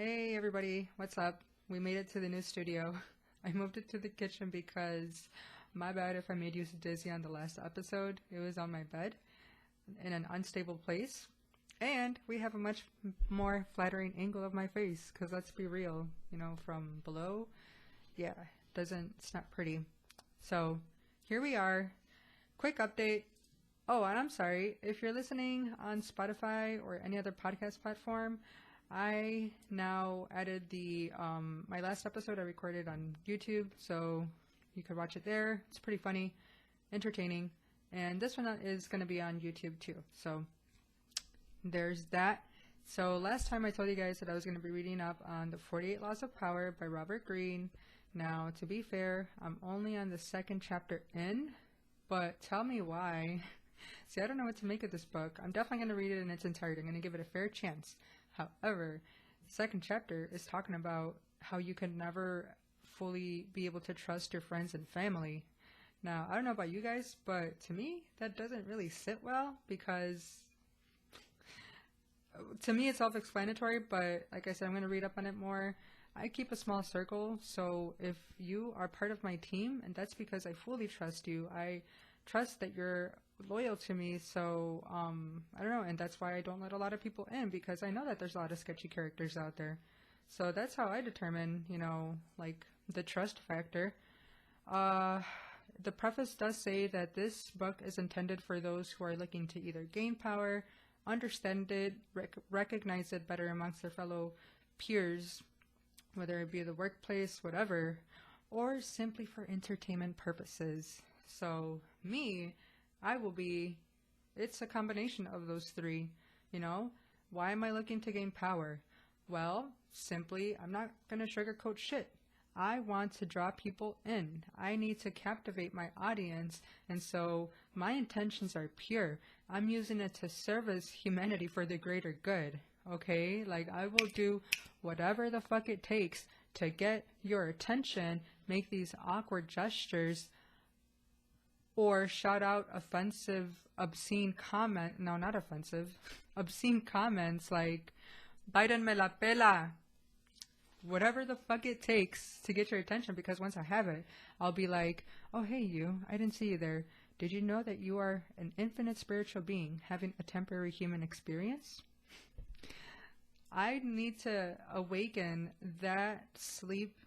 Hey everybody, what's up? We made it to the new studio. I moved it to the kitchen because my bad if I made you dizzy on the last episode. It was on my bed in an unstable place. And we have a much more flattering angle of my face because let's be real, from below, yeah, it's not pretty. So here we are. Quick update. Oh, and I'm sorry, if you're listening on Spotify or any other podcast platform, I now added the my last episode I recorded on YouTube, so you could watch it there. It's pretty funny, entertaining, and this one is going to be on YouTube too. So there's that. So last time I told you guys that I was going to be reading up on the 48 Laws of Power by Robert Greene. Now, to be fair, I'm only on the second chapter in, but tell me why. See, I don't know what to make of this book. I'm definitely going to read it in its entirety. I'm going to give it a fair chance. However, the second chapter is talking about how you can never fully be able to trust your friends and family. Now, I don't know about you guys, but to me, that doesn't really sit well because to me it's self-explanatory, but like I said, I'm going to read up on it more. I keep a small circle, so if you are part of my team, and that's because I fully trust you, I trust that you're loyal to me, so I don't know, and that's why I don't let a lot of people in, because I know that there's a lot of sketchy characters out there. So that's how I determine, like the trust factor. The preface does say that this book is intended for those who are looking to either gain power, understand it, recognize it better amongst their fellow peers, whether it be the workplace, whatever, or simply for entertainment purposes. So me, it's a combination of those three, Why am I looking to gain power? Well, simply, I'm not going to sugarcoat shit. I want to draw people in. I need to captivate my audience, and so my intentions are pure. I'm using it to service humanity for the greater good, okay? Like, I will do whatever the fuck it takes to get your attention, make these awkward gestures, or shout out obscene comments like, Biden me la pela, whatever the fuck it takes to get your attention, because once I have it, I'll be like, oh, hey, you, I didn't see you there. Did you know that you are an infinite spiritual being having a temporary human experience? I need to awaken that sleep.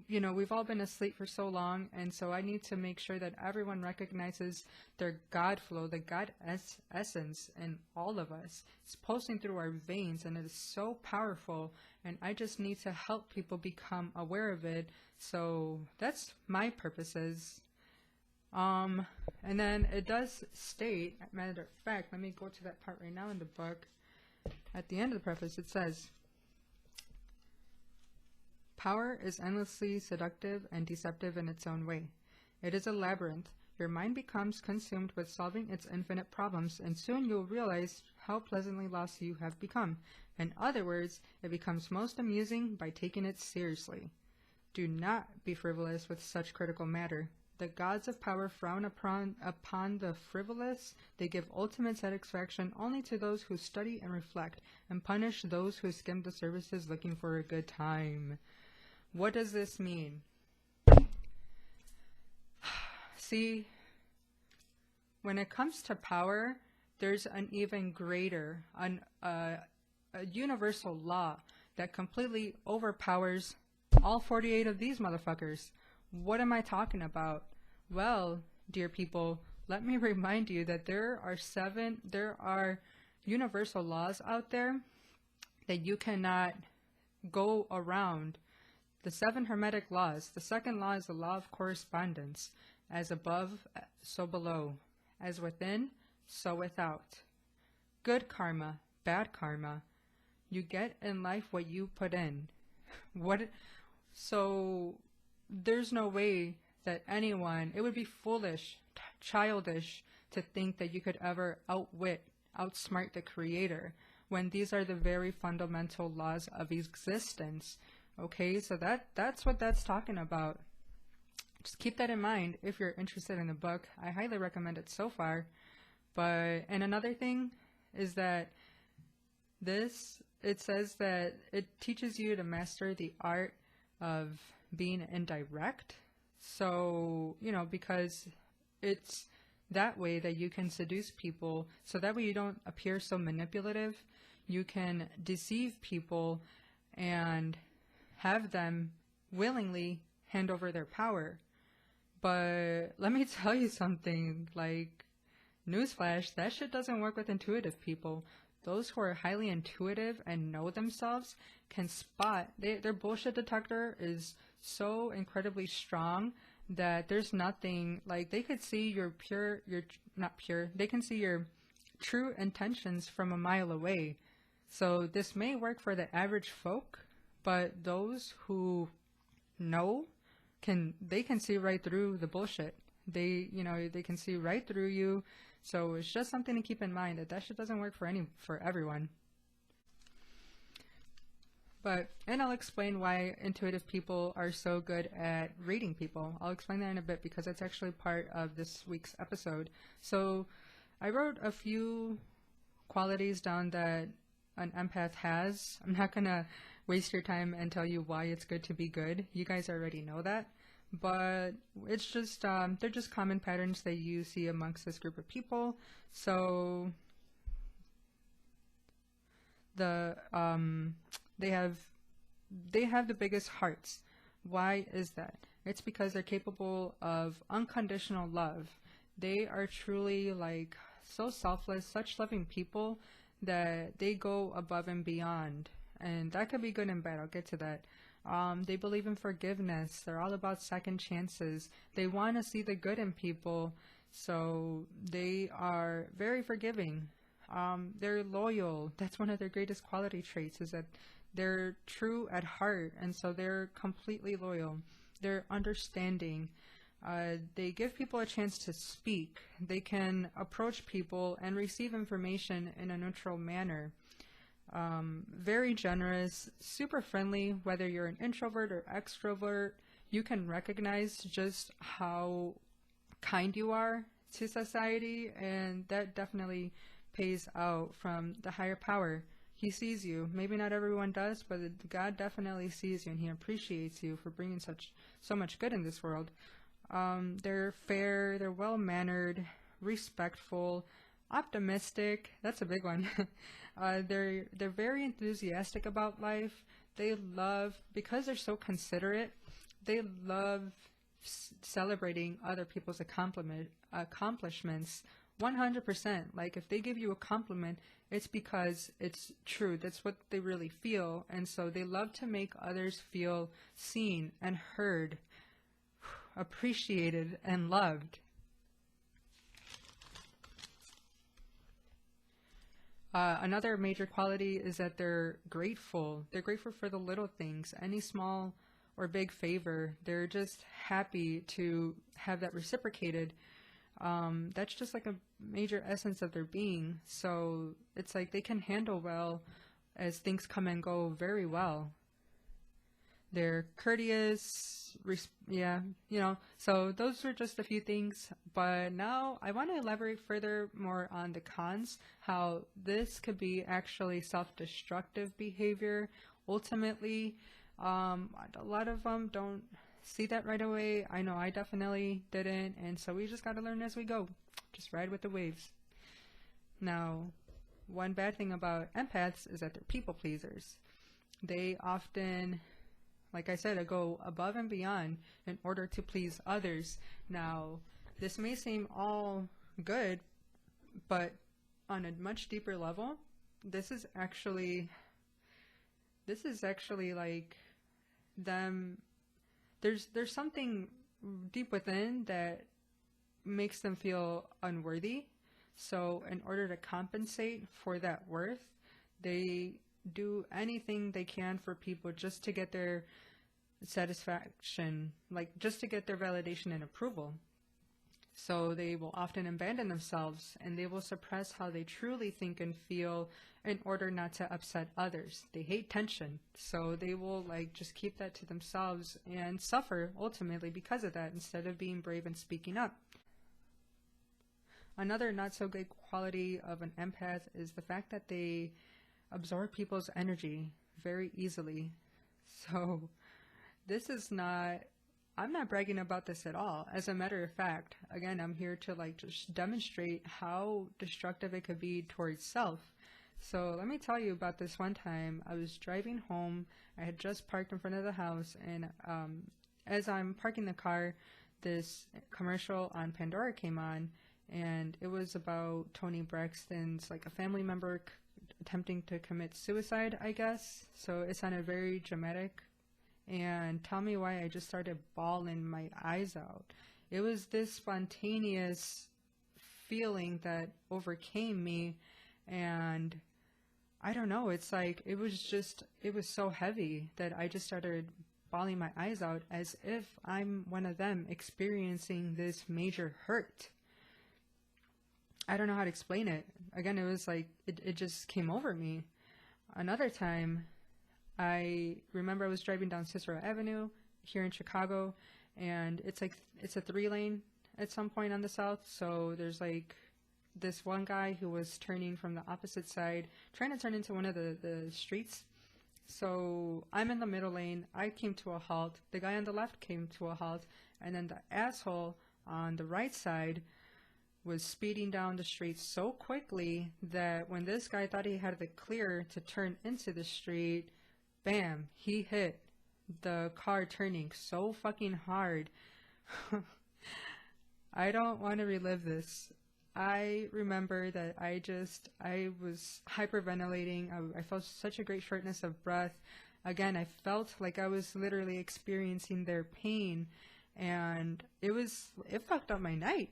We've all been asleep for so long, and so I need to make sure that everyone recognizes their God flow, the God essence in all of us. It's pulsing through our veins, and it is so powerful, and I just need to help people become aware of it. So that's my purposes. And then it does state, matter of fact, let me go to that part right now in the book. At the end of the preface, it says, power is endlessly seductive and deceptive in its own way. It is a labyrinth. Your mind becomes consumed with solving its infinite problems, and soon you'll realize how pleasantly lost you have become. In other words, it becomes most amusing by taking it seriously. Do not be frivolous with such critical matter. The gods of power frown upon the frivolous. They give ultimate satisfaction only to those who study and reflect, and punish those who skim the surfaces looking for a good time. What does this mean? See, when it comes to power, there's an even greater, a universal law that completely overpowers all 48 of these motherfuckers. What am I talking about? Well, dear people, let me remind you that there are universal laws out there that you cannot go around. The 7 Hermetic laws. The second law is the law of correspondence. As above, so below. As within, so without. Good karma, bad karma. You get in life what you put in. So there's no way that it would be foolish, childish to think that you could ever outsmart the Creator, when these are the very fundamental laws of existence. Okay, so that's what that's talking about. Just keep that in mind if you're interested in the book. I highly recommend it so far. And another thing is that It says that it teaches you to master the art of being indirect. So, because it's that way that you can seduce people, so that way you don't appear so manipulative. You can deceive people and have them willingly hand over their power. But let me tell you something, like, newsflash, that shit doesn't work with intuitive people. Those who are highly intuitive and know themselves can spot, their bullshit detector is so incredibly strong that there's nothing, like, they could see they can see your true intentions from a mile away. So this may work for the average folk, but those who know they can see right through the bullshit. They can see right through you. So it's just something to keep in mind, that shit doesn't work for everyone. And I'll explain why intuitive people are so good at reading people. I'll explain that in a bit because it's actually part of this week's episode. So I wrote a few qualities down that an empath has. I'm not going to waste your time and tell you why it's good to be good. You guys already know that. But it's just, they're just common patterns that you see amongst this group of people. So they have the biggest hearts. Why is that? It's because they're capable of unconditional love. They are truly, like, so selfless, such loving people that they go above and beyond. And that could be good and bad. I'll get to that. They believe in forgiveness. They're all about second chances. They want to see the good in people, so they are very forgiving. They're loyal. That's one of their greatest quality traits, is that they're true at heart, and so they're completely loyal. They're understanding. They give people a chance to speak. They can approach people and receive information in a neutral manner. Very generous, super friendly, whether you're an introvert or extrovert. You can recognize just how kind you are to society, and that definitely pays out from the higher power. He sees you. Maybe not everyone does, but God definitely sees you, and he appreciates you for bringing so much good in this world. They're fair, they're well-mannered, respectful, optimistic. That's a big one. They're very enthusiastic about life. They love, because they're so considerate, they love celebrating other people's accomplishments 100%. Like, if they give you a compliment, it's because it's true. That's what they really feel. And so they love to make others feel seen and heard, appreciated and loved. Another major quality is that they're grateful. They're grateful for the little things, any small or big favor. They're just happy to have that reciprocated. That's just like a major essence of their being. So it's like they can handle well as things come and go very well. They're courteous, so those are just a few things. But now I want to elaborate further more on the cons, how this could be actually self-destructive behavior. Ultimately, a lot of them don't see that right away. I know I definitely didn't, and so we just got to learn as we go. Just ride with the waves. Now, one bad thing about empaths is that they're people pleasers. They often, like I said, go above and beyond in order to please others. Now, this may seem all good, but on a much deeper level, this is actually like them. There's something deep within that makes them feel unworthy. So in order to compensate for that worth, they do anything they can for people just to get their satisfaction, like just to get their validation and approval. So they will often abandon themselves, and they will suppress how they truly think and feel in order not to upset others. They hate tension, so they will just keep that to themselves and suffer ultimately because of that, instead of being brave and speaking up. Another not so good quality of an empath is the fact that they absorb people's energy very easily. So this is not, I'm not bragging about this at all. As a matter of fact, again, I'm here to like just demonstrate how destructive it could be towards self. So let me tell you about this one time. I was driving home. I had just parked in front of the house, and as I'm parking the car, this commercial on Pandora came on, and it was about Tony Braxton's, like, a family member attempting to commit suicide, I guess. So it sounded very dramatic. And tell me why I just started bawling my eyes out. It was this spontaneous feeling that overcame me, and I don't know, it's like, it was so heavy that I just started bawling my eyes out as if I'm one of them experiencing this major hurt. I don't know how to explain it. Again, it was like, it just came over me. Another time, I remember I was driving down Cicero Avenue here in Chicago, and it's a 3-lane at some point on the south. So there's like this one guy who was turning from the opposite side, trying to turn into one of the streets. So I'm in the middle lane. I came to a halt. The guy on the left came to a halt, and then the asshole on the right side was speeding down the street so quickly that when this guy thought he had the clear to turn into the street, bam, he hit the car turning so fucking hard. I don't want to relive this. I remember that I was hyperventilating. I felt such a great shortness of breath. Again, I felt like I was literally experiencing their pain, and it fucked up my night,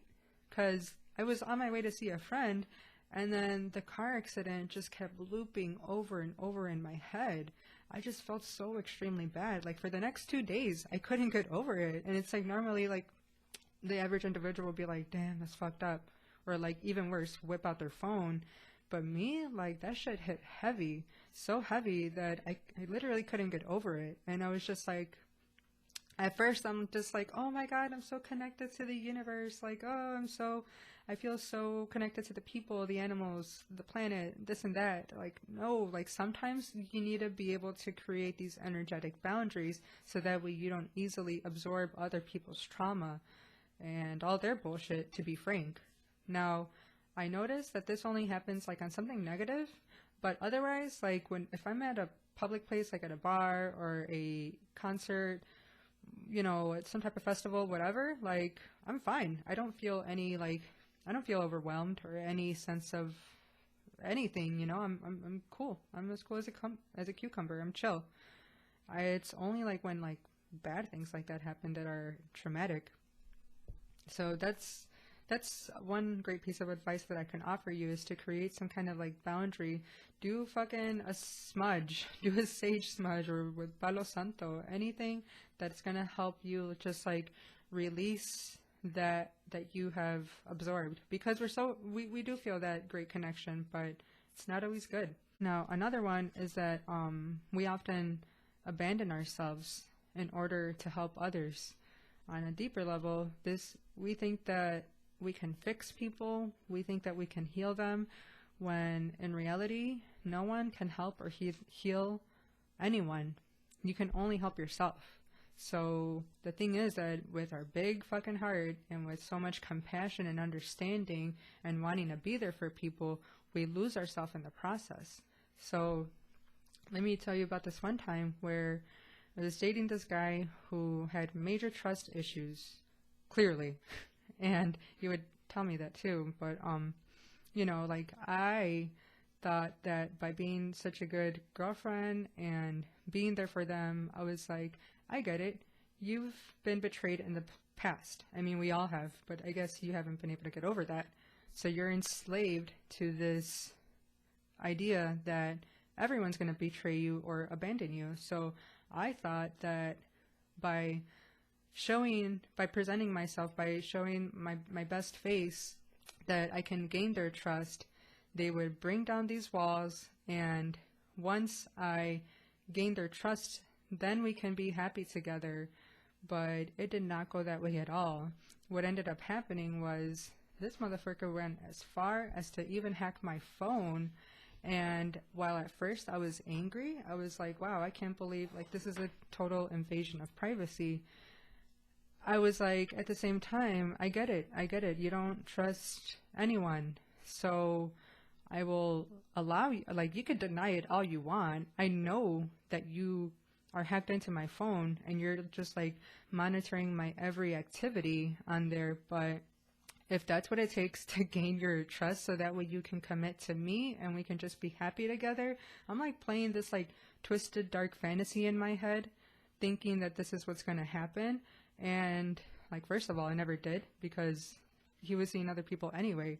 because I was on my way to see a friend, and then the car accident just kept looping over and over in my head. I just felt so extremely bad. Like, for the next 2 days, I couldn't get over it. And it's like, normally, like, the average individual will be like, damn, that's fucked up. Or, like, even worse, whip out their phone. But me, like, that shit hit heavy. So heavy that I literally couldn't get over it. And I was just like, at first, I'm just like, oh my God, I'm so connected to the universe. Like, I feel so connected to the people, the animals, the planet, this and that. Like, no, like, sometimes you need to be able to create these energetic boundaries so that way you don't easily absorb other people's trauma and all their bullshit, to be frank. Now, I noticed that this only happens, like, on something negative, but otherwise, like, if I'm at a public place, like at a bar or a concert, you know, at some type of festival, whatever, like, I'm fine. I don't feel overwhelmed or any sense of anything, you know. I'm cool. I'm as cool as a cucumber. I'm chill. It's only like when, like, bad things like that happen that are traumatic. So that's one great piece of advice that I can offer you, is to create some kind of, like, boundary. Do fucking a smudge. Do a sage smudge, or with Palo Santo. Anything that's gonna help you just, like, release that you have absorbed. Because we do feel that great connection, but it's not always good. Now, another one is that we often abandon ourselves in order to help others. On a deeper level, we think that we can fix people, we think that we can heal them, when in reality, no one can help or heal anyone. You can only help yourself. So the thing is that with our big fucking heart and with so much compassion and understanding and wanting to be there for people, we lose ourselves in the process. So let me tell you about this one time where I was dating this guy who had major trust issues, clearly. And he would tell me that too. But, you know, like, I thought that by being such a good girlfriend and being there for them, I was like, I get it. You've been betrayed in the past. I mean, we all have, but I guess you haven't been able to get over that. So you're enslaved to this idea that everyone's going to betray you or abandon you. So I thought that by presenting myself, by showing my best face, that I can gain their trust, they would bring down these walls, and once I gain their trust, then we can be happy together. But it did not go that way at all. What ended up happening was this motherfucker went as far as to even hack my phone And while at first I was angry, I was like, wow, I can't believe, like, this is a total invasion of privacy. I was like, at the same time, I get it. I get it. You don't trust anyone. So I will allow you, like, you could deny it all you want. I know that you are hacked into my phone and you're just like monitoring my every activity on there. But if that's what it takes to gain your trust so that way you can commit to me and we can just be happy together, I'm like playing this like twisted dark fantasy in my head, thinking that this is what's going to happen. And like, first of all, I never did because he was seeing other people anyway.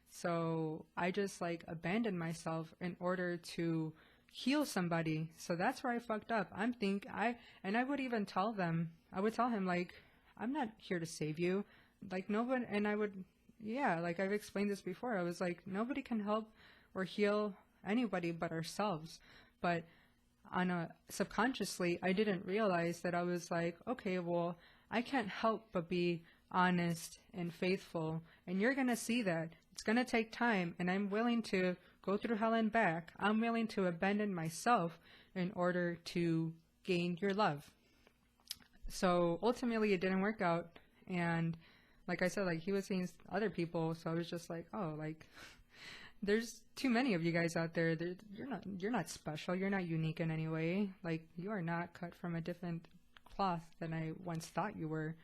So I just like abandoned myself in order to heal somebody. So that's where I fucked up. I would even tell them, I would tell him like, I'm not here to save you. Like nobody, and I would, yeah, like I've explained this before. I was like, nobody can help or heal anybody but ourselves. But subconsciously, I didn't realize that I was like, okay, well, I can't help but be honest and faithful. And you're going to see that. It's going to take time. And I'm willing to go through hell and back. I'm willing to abandon myself in order to gain your love. So ultimately, it didn't work out. And like I said, like he was seeing other people. So I was just like, oh, like there's too many of you guys out there. You're not special. You're not unique in any way. Like you are not cut from a different cloth than I once thought you were.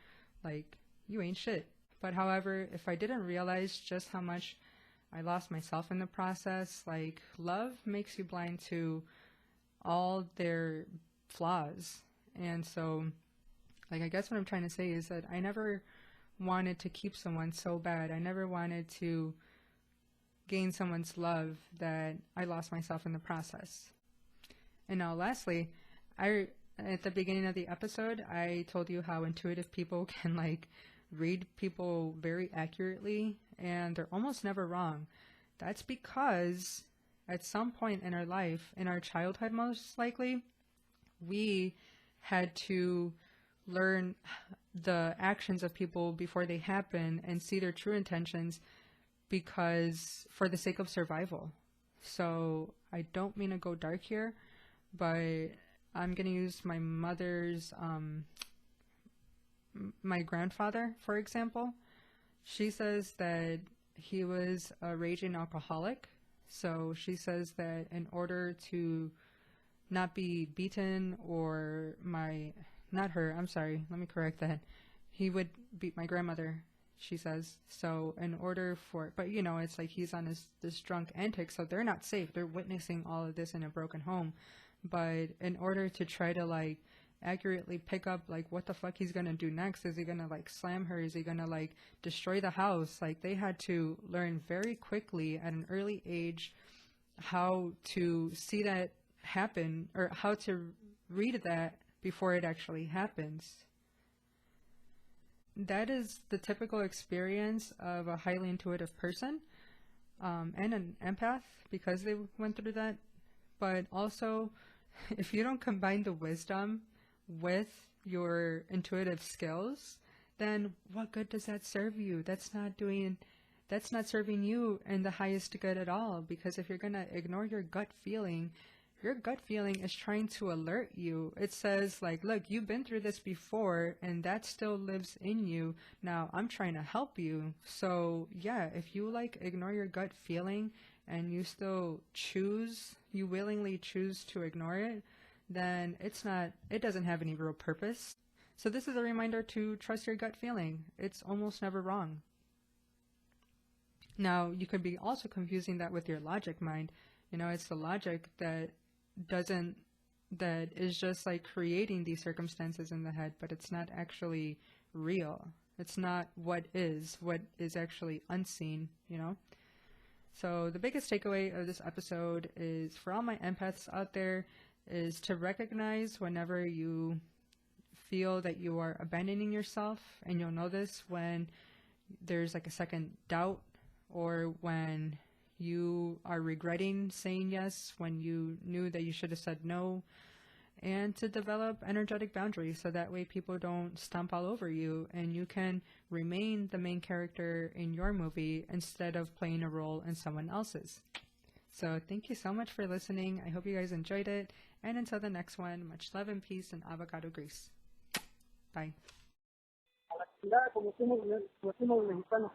Like you ain't shit. But however, if I didn't realize just how much I lost myself in the process, like love makes you blind to all their flaws. And so, like, I guess what I'm trying to say is that I never wanted to keep someone so bad. I never wanted to gain someone's love that I lost myself in the process. And now lastly, at the beginning of the episode, I told you how intuitive people can like read people very accurately and they're almost never wrong. That's because at some point in our life, in our childhood most likely, we had to learn the actions of people before they happen and see their true intentions because for the sake of survival. So I don't mean to go dark here, but I'm going to use my mother's, my grandfather, for example. She says that he was a raging alcoholic. So she says that in order to not be beaten or not her, I'm sorry, let me correct that. He would beat my grandmother, she says. So in order for, but you know, it's like he's on this drunk antic, so they're not safe. They're witnessing all of this in a broken home. But in order to try to like accurately pick up like what the fuck he's gonna do next, is he gonna like slam her? Is he gonna like destroy the house? Like they had to learn very quickly at an early age how to see that happen or how to read that before it actually happens. That is the typical experience of a highly intuitive person and an empath because they went through that. But also, if you don't combine the wisdom with your intuitive skills, then what good does that serve you? That's not serving you in the highest good at all. Because if you're going to ignore your gut feeling is trying to alert you. It says like, look, you've been through this before and that still lives in you. Now I'm trying to help you. So yeah, if you like ignore your gut feeling and you still you willingly choose to ignore it, then it doesn't have any real purpose. So this is a reminder to trust your gut feeling. It's almost never wrong. Now you could be also confusing that with your logic mind. You know, it's the logic that is just like creating these circumstances in the head, but it's not actually real. It's not what is actually unseen, you know? So the biggest takeaway of this episode is for all my empaths out there is to recognize whenever you feel that you are abandoning yourself, and you'll know this when there's like a second doubt or when you are regretting saying yes when you knew that you should have said no, and to develop energetic boundaries so that way people don't stomp all over you and you can remain the main character in your movie instead of playing a role in someone else's. So thank you so much for listening. I hope you guys enjoyed it. And until the next one, much love and peace and avocado grease. Bye. A la chingada, como decimos los mexicanos.